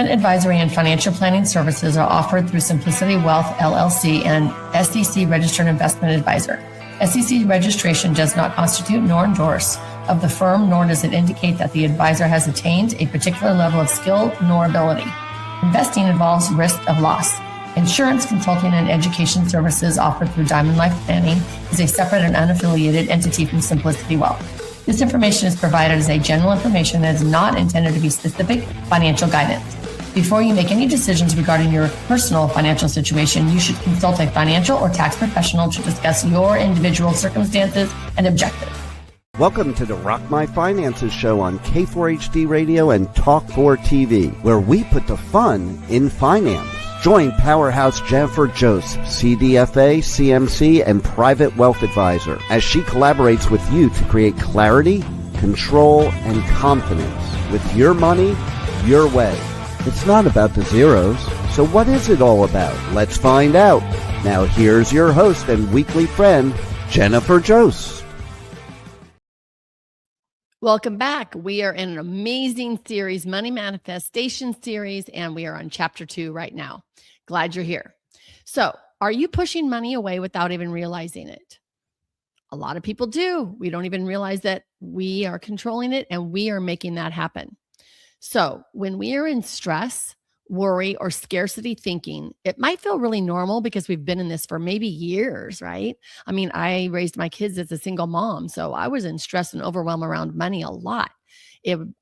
Investment advisory and financial planning services are offered through Simplicity Wealth, LLC, and SEC Registered Investment Advisor. SEC registration does not constitute nor endorse of the firm, nor does it indicate that the advisor has attained a particular level of skill nor ability. Investing involves risk of loss. Insurance, consulting, and education services offered through Diamond Life Planning is a separate and unaffiliated entity from Simplicity Wealth. This information is provided as a general information that is not intended to be specific financial guidance. Before you make any decisions regarding your personal financial situation, you should consult a financial or tax professional to discuss your individual circumstances and objectives. Welcome to the Rock My Finances show on K4HD Radio and Talk4 TV, where we put the fun in finance. Join Powerhouse Jennifer Joseph, CDFA, CMC, and Private Wealth Advisor, as she collaborates with you to create clarity, control, and confidence with your money, your way. It's not about the zeros, so what is it all about? Let's find out. Now here's your host and weekly friend, Jennifer Joseph. Welcome back. We are in an amazing series, Money Manifestation series, and we are on chapter 2 right now. Glad you're here. So, are you pushing money away without even realizing it? A lot of people do. We don't even realize that we are controlling it and we are making that happen. So, when we are in stress, worry, or scarcity thinking, it might feel really normal because we've been in this for maybe years, right? I mean, I raised my kids as a single mom, so I was in stress and overwhelm around money a lot.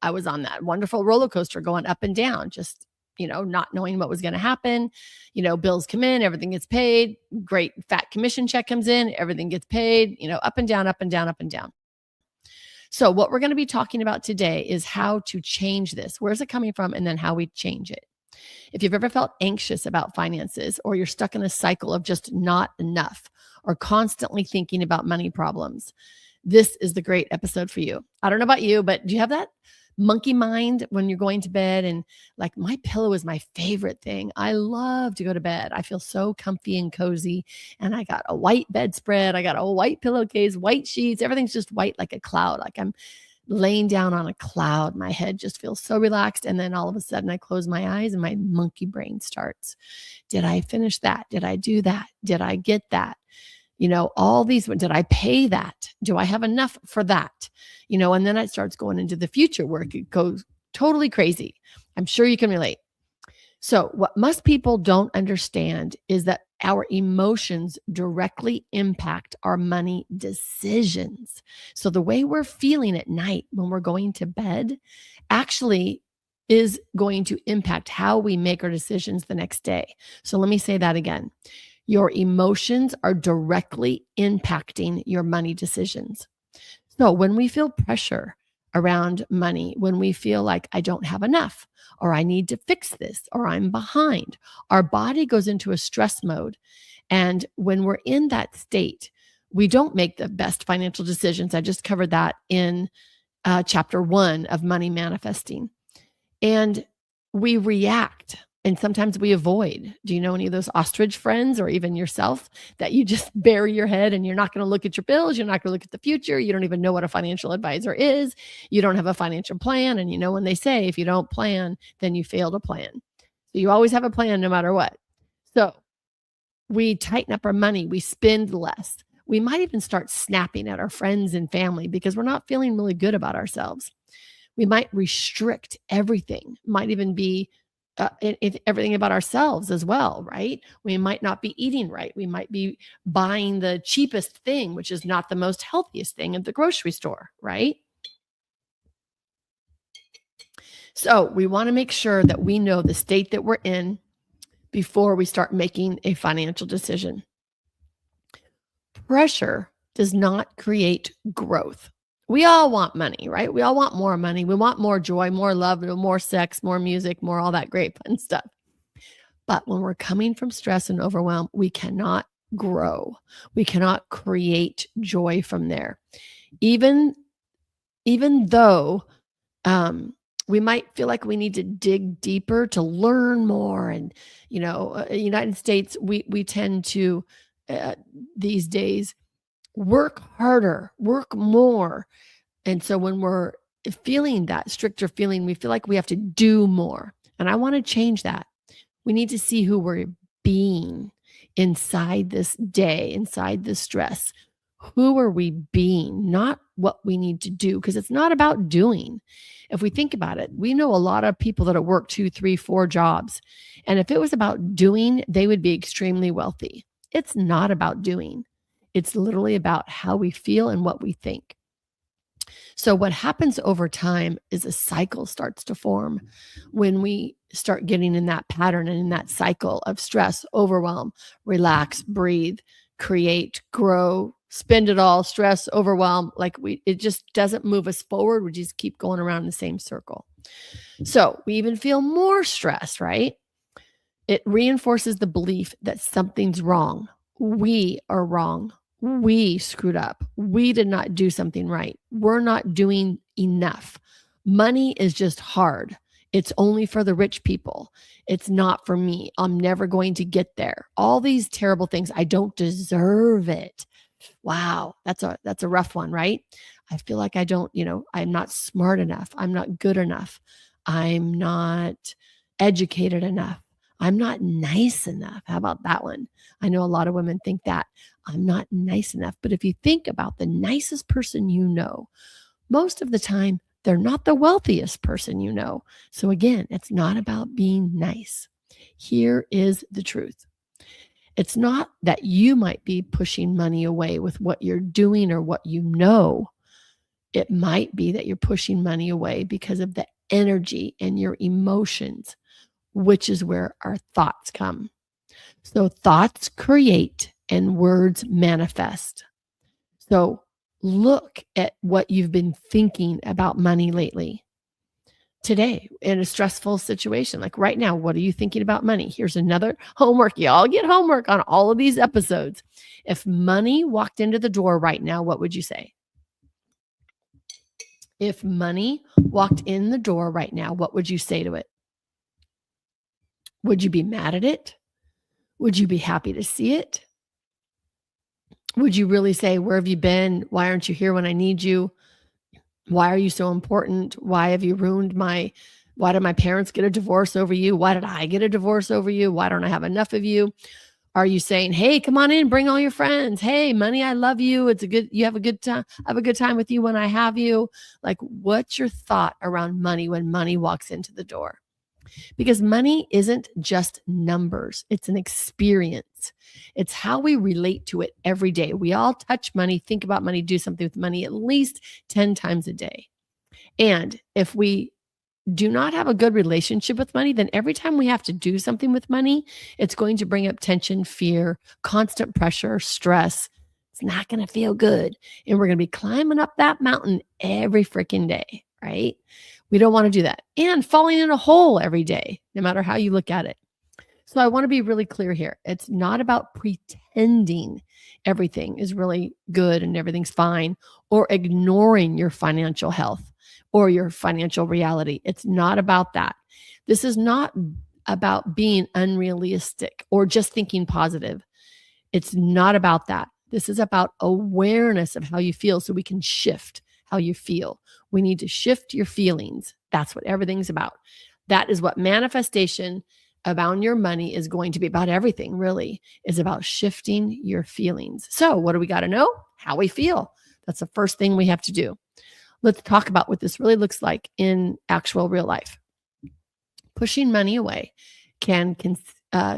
I was on that wonderful roller coaster going up and down, just, not knowing what was going to happen. Bills come in, everything gets paid, great fat commission check comes in, everything gets paid, up and down, up and down, up and down. So what we're going to be talking about today is how to change this. Where's it coming from? And then how we change it. If you've ever felt anxious about finances, or you're stuck in a cycle of just not enough, or constantly thinking about money problems, this is the great episode for you. I don't know about you, but do you have that monkey mind when you're going to bed? And like, my pillow is my favorite thing. I love to go to bed. I feel so comfy and cozy. And I got a white bedspread. I got a white pillowcase, white sheets. Everything's just white like a cloud. Like I'm laying down on a cloud. My head just feels so relaxed. And then all of a sudden I close my eyes and my monkey brain starts. Did I finish that? Did I do that? Did I get that? All these, did I pay that? Do I have enough for that? And then it starts going into the future where it goes totally crazy. I'm sure you can relate. So what most people don't understand is that our emotions directly impact our money decisions. So the way we're feeling at night when we're going to bed actually is going to impact how we make our decisions the next day. So let me say that again. Your emotions are directly impacting your money decisions. So when we feel pressure around money, when we feel like I don't have enough, or I need to fix this, or I'm behind, our body goes into a stress mode. And when we're in that state, we don't make the best financial decisions. I just covered that in chapter 1 of Money Manifesting. And we react. And sometimes we avoid. Do you know any of those ostrich friends, or even yourself, that you just bury your head and you're not going to look at your bills? You're not going to look at the future. You don't even know what a financial advisor is. You don't have a financial plan. And when they say, if you don't plan, then you fail to plan. So you always have a plan no matter what. So we tighten up our money. We spend less. We might even start snapping at our friends and family because we're not feeling really good about ourselves. We might restrict everything. Might even be everything about ourselves as well, right? We might not be eating right. We might be buying the cheapest thing, which is not the most healthiest thing at the grocery store, right? So we want to make sure that we know the state that we're in before we start making a financial decision. Pressure does not create growth. We all want money, right? We all want more money. We want more joy, more love, more sex, more music, more all that great fun stuff. But when we're coming from stress and overwhelm, we cannot grow. We cannot create joy from there. Even though we might feel like we need to dig deeper to learn more. And, United States, we tend to, these days, work harder, work more. And so when we're feeling that stricter feeling, we feel like we have to do more. And I want to change that. We need to see who we're being inside this day, inside this stress. Who are we being? Not what we need to do, because it's not about doing. If we think about it, we know a lot of people that work 2, 3, 4 jobs. And if it was about doing, they would be extremely wealthy. It's not about doing. It's literally about how we feel and what we think. So what happens over time is a cycle starts to form when we start getting in that pattern and in that cycle of stress, overwhelm, relax, breathe, create, grow, spend it all, stress, overwhelm. It just doesn't move us forward. We just keep going around in the same circle. So we even feel more stress, right? It reinforces the belief that something's wrong. We are wrong. We screwed up. We did not do something right. We're not doing enough. Money is just hard. It's only for the rich people. It's not for me. I'm never going to get there. All these terrible things. I don't deserve it. Wow, that's a rough one, right? I feel like I don't, I'm not smart enough. I'm not good enough. I'm not educated enough. I'm not nice enough. How about that one? I know a lot of women think that I'm not nice enough. But if you think about the nicest person you know, most of the time, they're not the wealthiest person you know. So again, it's not about being nice. Here is the truth. It's not that you might be pushing money away with what you're doing or what you know. It might be that you're pushing money away because of the energy and your emotions, which is where our thoughts come. So thoughts create and words manifest. So look at what you've been thinking about money lately. Today, in a stressful situation, like right now, what are you thinking about money? Here's another homework. Y'all get homework on all of these episodes. If money walked into the door right now, what would you say? If money walked in the door right now, what would you say to it? Would you be mad at it? Would you be happy to see it? Would you really say, where have you been? Why aren't you here when I need you? Why are you so important? Why have you why did my parents get a divorce over you? Why did I get a divorce over you? Why don't I have enough of you? Are you saying, hey, come on in, bring all your friends. Hey, money, I love you. You have a good time. I have a good time with you when I have you. Like, what's your thought around money when money walks into the door? Because money isn't just numbers. It's an experience. It's how we relate to it every day. We all touch money, think about money, do something with money at least 10 times a day. And if we do not have a good relationship with money, then every time we have to do something with money, it's going to bring up tension, fear, constant pressure, stress. It's not going to feel good. And we're going to be climbing up that mountain every freaking day, right? We don't want to do that. And falling in a hole every day, no matter how you look at it. So I want to be really clear here. It's not about pretending everything is really good and everything's fine, or ignoring your financial health or your financial reality. It's not about that. This is not about being unrealistic or just thinking positive. It's not about that. This is about awareness of how you feel so we can shift how you feel. We need to shift your feelings. That's what everything's about. That is what manifestation about your money is going to be about. Everything really is about shifting your feelings. So what do we got to know? How we feel. That's the first thing we have to do. Let's talk about what this really looks like in actual real life. Pushing money away can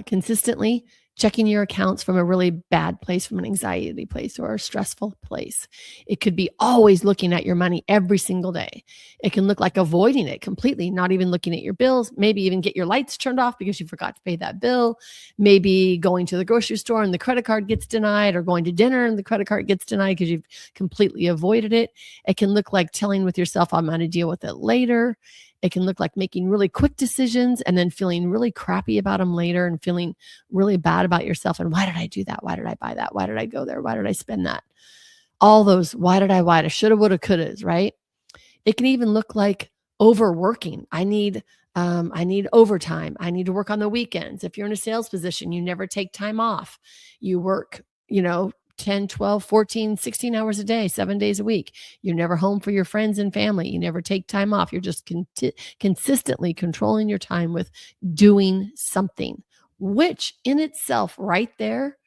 consistently checking your accounts from a really bad place, from an anxiety place or a stressful place. It could be always looking at your money every single day. It can look like avoiding it completely, not even looking at your bills, maybe even get your lights turned off because you forgot to pay that bill, maybe going to the grocery store and the credit card gets denied, or going to dinner and the credit card gets denied because you've completely avoided it. It can look like telling with yourself, I'm going to deal with it later. It can look like making really quick decisions and then feeling really crappy about them later and feeling really bad about yourself. And why did I do that? Why did I buy that? Why did I go there? Why did I spend that? All those why did I, shoulda, woulda, couldas, right? It can even look like overworking. I need overtime. I need to work on the weekends. If you're in a sales position, you never take time off. You work, 10, 12, 14, 16 hours a day, 7 days a week. You're never home for your friends and family. You never take time off. You're just consistently controlling your time with doing something, which in itself right there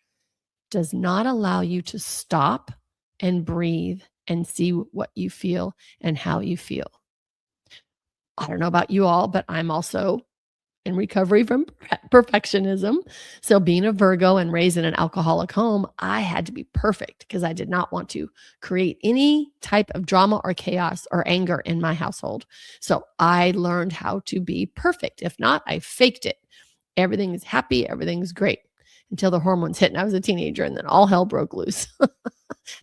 does not allow you to stop and breathe and see what you feel and how you feel. I don't know about you all, but I'm also in recovery from perfectionism. So being a Virgo and raised in an alcoholic home, I had to be perfect because I did not want to create any type of drama or chaos or anger in my household. So I learned how to be perfect. If not, I faked it. Everything is happy. Everything's great until the hormones hit and I was a teenager, and then all hell broke loose.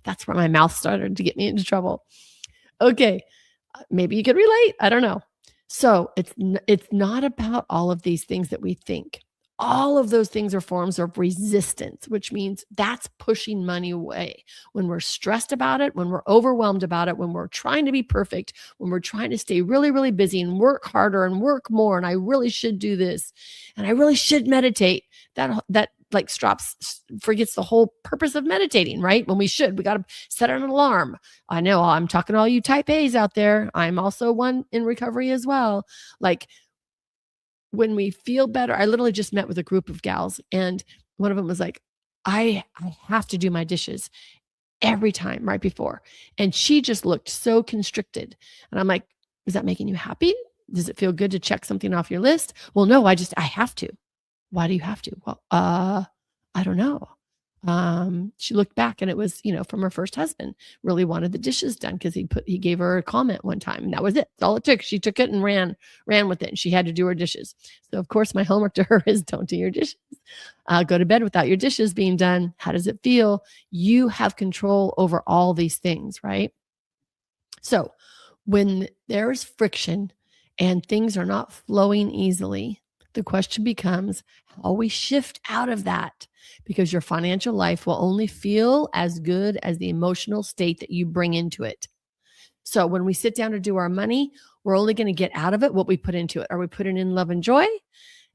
That's where my mouth started to get me into trouble. Okay. Maybe you could relate. I don't know. So it's not about all of these things that we think. All of those things are forms of resistance, which means that's pushing money away. When we're stressed about it, when we're overwhelmed about it, when we're trying to be perfect, when we're trying to stay really, really busy and work harder and work more, and I really should do this, and I really should meditate, that like forgets the whole purpose of meditating, right? When we got to set an alarm. I know I'm talking to all you type A's out there. I'm also one in recovery as well. Like when we feel better, I literally just met with a group of gals, and one of them was like, I have to do my dishes every time right before. And she just looked so constricted. And I'm like, is that making you happy? Does it feel good to check something off your list? Well, no, I have to. Why do you have to? Well, I don't know. She looked back, and it was, from her first husband, really wanted the dishes done because he gave her a comment one time, and that was it. That's all it took. She took it and ran with it, and she had to do her dishes. So of course my homework to her is don't do your dishes. Go to bed without your dishes being done. How does it feel? You have control over all these things, right? So when there's friction and things are not flowing easily, the question becomes how we shift out of that, because your financial life will only feel as good as the emotional state that you bring into it. So when we sit down to do our money, we're only going to get out of it what we put into it. Are we putting in love and joy?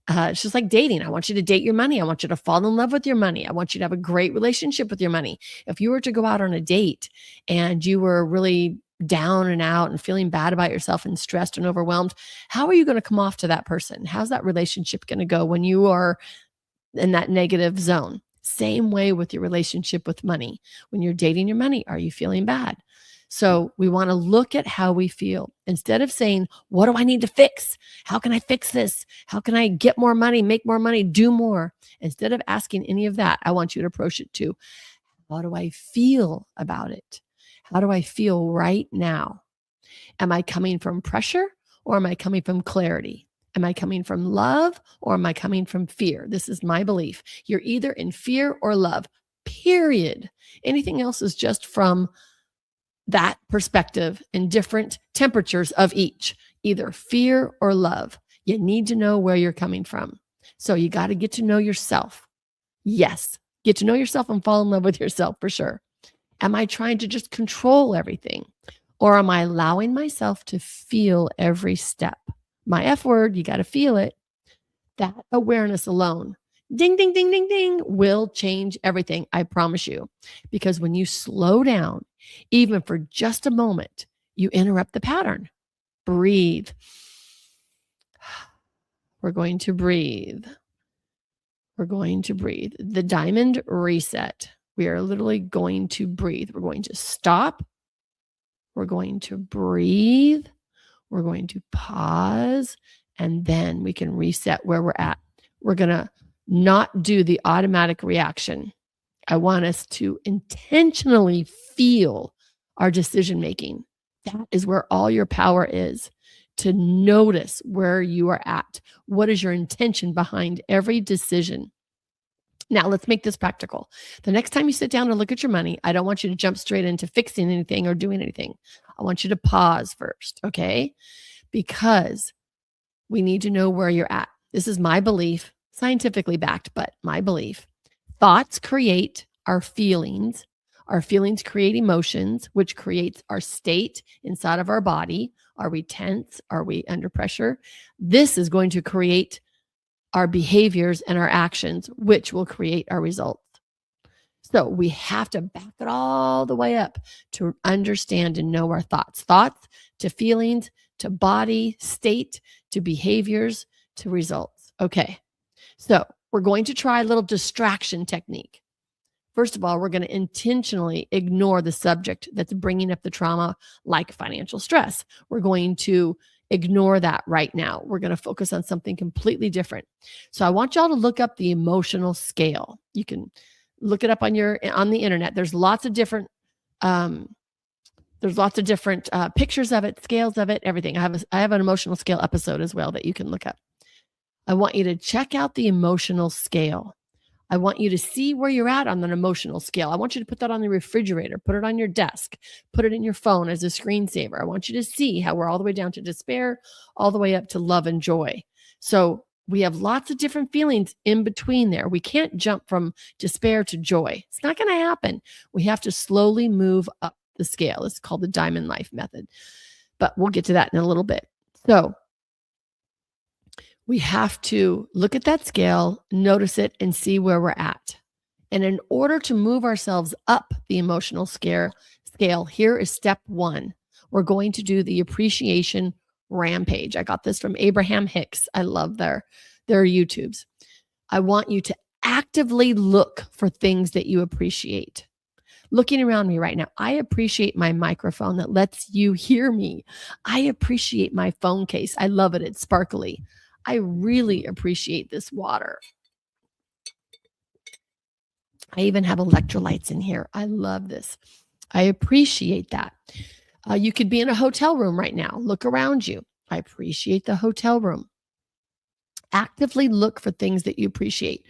It's just like dating. I want you to date your money. I want you to fall in love with your money. I want you to have a great relationship with your money. If you were to go out on a date and you were really down and out and feeling bad about yourself and stressed and overwhelmed, how are you going to come off to that person? How's that relationship going to go when you are in that negative zone? Same way with your relationship with money. When you're dating your money, are you feeling bad? So we want to look at how we feel instead of saying, what do I need to fix? How can I fix this? How can I get more money, make more money, do more? Instead of asking any of that, I want you to approach it to, how do I feel about it? How do I feel right now? Am I coming from pressure, or am I coming from clarity? Am I coming from love, or am I coming from fear? This is my belief. You're either in fear or love, period. Anything else is just from that perspective in different temperatures of each, either fear or love. You need to know where you're coming from. So you got to get to know yourself. Yes, get to know yourself and fall in love with yourself for sure. Am I trying to just control everything, or am I allowing myself to feel every step? My F word, you got to feel it. That awareness alone, ding, ding, ding, ding, ding, will change everything. I promise you. Because when you slow down, even for just a moment, you interrupt the pattern. Breathe. We're going to breathe. We're going to breathe. The diamond reset. We are literally going to breathe. We're going to stop. We're going to breathe. We're going to pause, and then we can reset where we're at. We're going to not do the automatic reaction. I want us to intentionally feel our decision making. That is where all your power is, to notice where you are at. What is your intention behind every decision? Now, let's make this practical. The next time you sit down and look at your money, I don't want you to jump straight into fixing anything or doing anything. I want you to pause first, okay? Because we need to know where you're at. This is my belief, scientifically backed, but my belief. Thoughts create our feelings. Our feelings create emotions, which creates our state inside of our body. Are we tense? Are we under pressure? This is going to create our behaviors and our actions, which will create our results. So we have to back it all the way up to understand and know our thoughts to feelings, to body state, to behaviors, to results. Okay. So we're going to try a little distraction technique. First of all, we're going to intentionally ignore the subject that's bringing up the trauma, like financial stress. We're going to ignore that right now. We're going to focus on something completely different. So I want y'all to look up the emotional scale. You can look it up on the internet. There's lots of different pictures of it, scales of it, everything. I have an emotional scale episode as well that you can look up. I want you to check out the emotional scale. I want you to see where you're at on an emotional scale. I want you to put that on the refrigerator, put it on your desk, put it in your phone as a screensaver. I want you to see how we're all the way down to despair, all the way up to love and joy. So we have lots of different feelings in between there. We can't jump from despair to joy. It's not going to happen. We have to slowly move up the scale. It's called the Diamond Life method, but we'll get to that in a little bit. So we have to look at that scale, notice it, and see where we're at. And in order to move ourselves up the emotional scale, here is step one. We're going to do the appreciation rampage. I got this from Abraham Hicks. I love their YouTubes. I want you to actively look for things that you appreciate. Looking around me right now, I appreciate my microphone that lets you hear me. I appreciate my phone case. I love it. It's sparkly. I really appreciate this water. I even have electrolytes in here. I love this. I appreciate that. You could be in a hotel room right now. Look around you. I appreciate the hotel room. Actively look for things that you appreciate.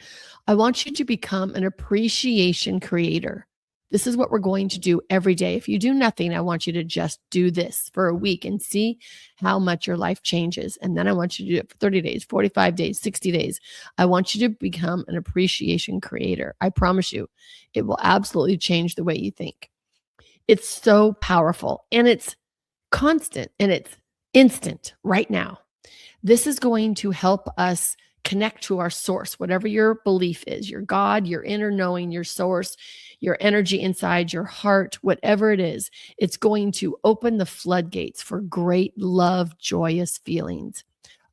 I want you to become an appreciation creator. This is what we're going to do every day. If you do nothing, I want you to just do this for a week and see how much your life changes. And then I want you to do it for 30 days, 45 days, 60 days. I want you to become an appreciation creator. I promise you, it will absolutely change the way you think. It's so powerful and it's constant and it's instant right now. This is going to help us connect to our source, whatever your belief is, your God, your inner knowing, your source, your energy inside your heart, whatever it is. It's going to open the floodgates for great love, joyous feelings.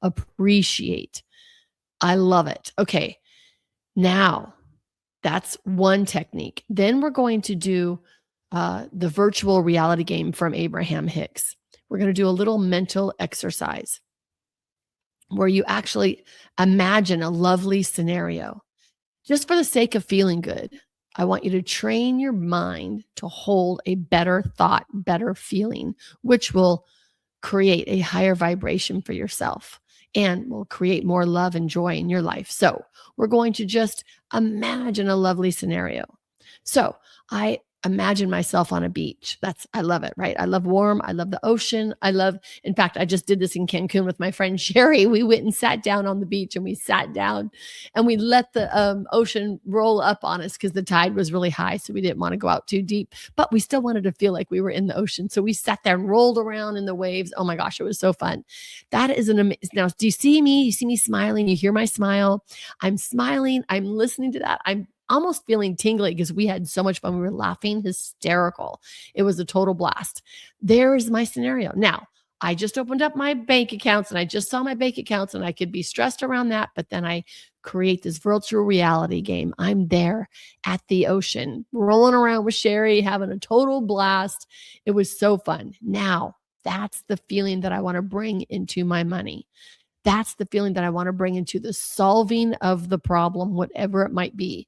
Appreciate. I love it. Okay. Now that's one technique. Then we're going to do the virtual reality game from Abraham Hicks. We're going to do a little mental exercise where you actually imagine a lovely scenario. Just for the sake of feeling good, I want you to train your mind to hold a better thought, better feeling, which will create a higher vibration for yourself and will create more love and joy in your life. So we're going to just imagine a lovely scenario. So I imagine myself on a beach. I love it, right? I love warm. I love the ocean. In fact, I just did this in Cancun with my friend Sherry. We went and sat down on the beach and we sat down and we let the ocean roll up on us because the tide was really high. So we didn't want to go out too deep, but we still wanted to feel like we were in the ocean. So we sat there and rolled around in the waves. Oh my gosh, it was so fun. That is an amazing. Now, do you see me? You see me smiling? You hear my smile? I'm smiling. I'm listening to that. I'm almost feeling tingly because we had so much fun. We were laughing hysterical. It was a total blast. There is my scenario. Now, I just opened up my bank accounts and I just saw my bank accounts and I could be stressed around that. But then I create this virtual reality game. I'm there at the ocean, rolling around with Sherry, having a total blast. It was so fun. Now, that's the feeling that I want to bring into my money. That's the feeling that I want to bring into the solving of the problem, whatever it might be.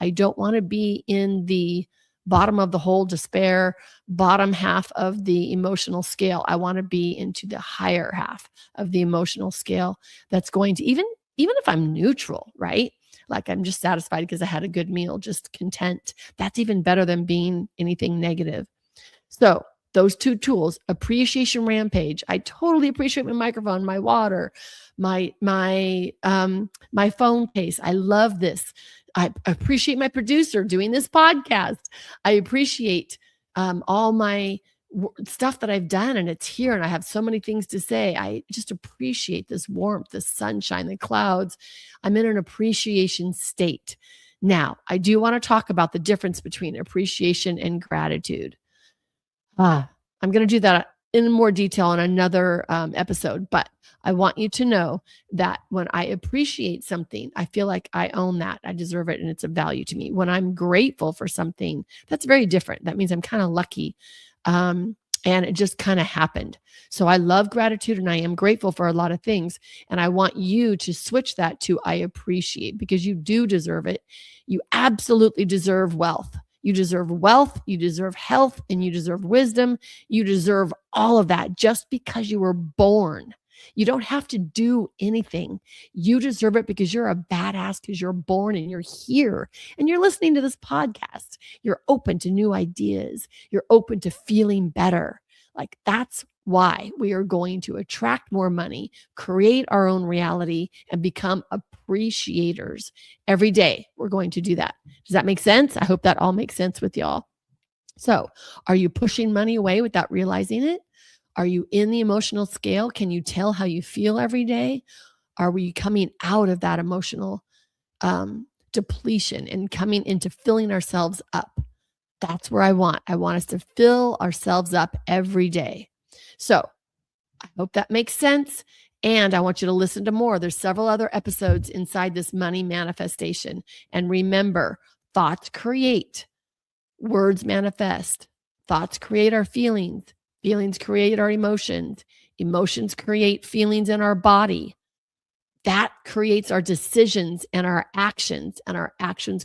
I don't want to be in the bottom of the whole despair, bottom half of the emotional scale. I want to be into the higher half of the emotional scale. That's going to, even if I'm neutral, right? Like I'm just satisfied because I had a good meal, just content. That's even better than being anything negative. So those two tools, appreciation rampage. I totally appreciate my microphone, my water, my phone case. I love this. I appreciate my producer doing this podcast. I appreciate all my stuff that I've done and it's here and I have so many things to say. I just appreciate this warmth, the sunshine, the clouds. I'm in an appreciation state. Now, I do want to talk about the difference between appreciation and gratitude. I'm going to do that in more detail in another episode, but I want you to know that when I appreciate something, I feel like I own that. I deserve it and it's of value to me. When I'm grateful for something, that's very different. That means I'm kind of lucky. And it just kind of happened. So I love gratitude and I am grateful for a lot of things. And I want you to switch that to I appreciate, because you do deserve it. You absolutely deserve wealth. You deserve wealth, you deserve health, and you deserve wisdom. You deserve all of that just because you were born. You don't have to do anything. You deserve it because you're a badass, because you're born and you're here and you're listening to this podcast. You're open to new ideas. You're open to feeling better. Like, that's why we are going to attract more money, create our own reality, and become appreciators. Every day, we're going to do that. Does that make sense? I hope that all makes sense with y'all. So, are you pushing money away without realizing it? Are you in the emotional scale? Can you tell how you feel every day? Are we coming out of that emotional depletion and coming into filling ourselves up? That's where I want us to fill ourselves up every day. So I hope that makes sense. And I want you to listen to more. There's several other episodes inside this money manifestation. And remember, thoughts create, words manifest. Thoughts create our feelings. Feelings create our emotions. Emotions create feelings in our body. That creates our decisions and our actions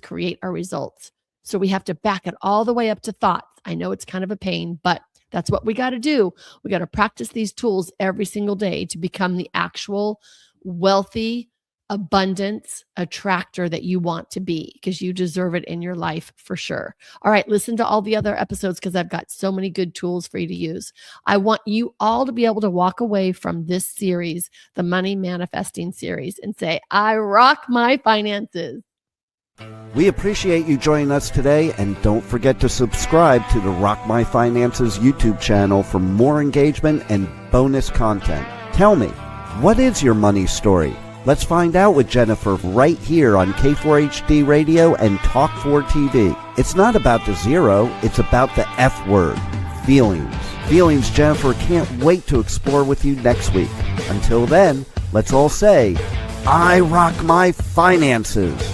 create our results. So we have to back it all the way up to thoughts. I know it's kind of a pain, but that's what we got to do. We got to practice these tools every single day to become the actual wealthy, abundance attractor that you want to be, because you deserve it in your life for sure. All right, listen to all the other episodes because I've got so many good tools for you to use. I want you all to be able to walk away from this series, the Money Manifesting series, and say, I rock my finances. We appreciate you joining us today, and don't forget to subscribe to the Rock My Finances YouTube channel for more engagement and bonus content. Tell me, what is your money story? Let's find out with Jennifer right here on K4HD Radio and Talk4 TV. It's not about the zero, it's about the F word, feelings. Feelings Jennifer can't wait to explore with you next week. Until then, let's all say, I rock my finances.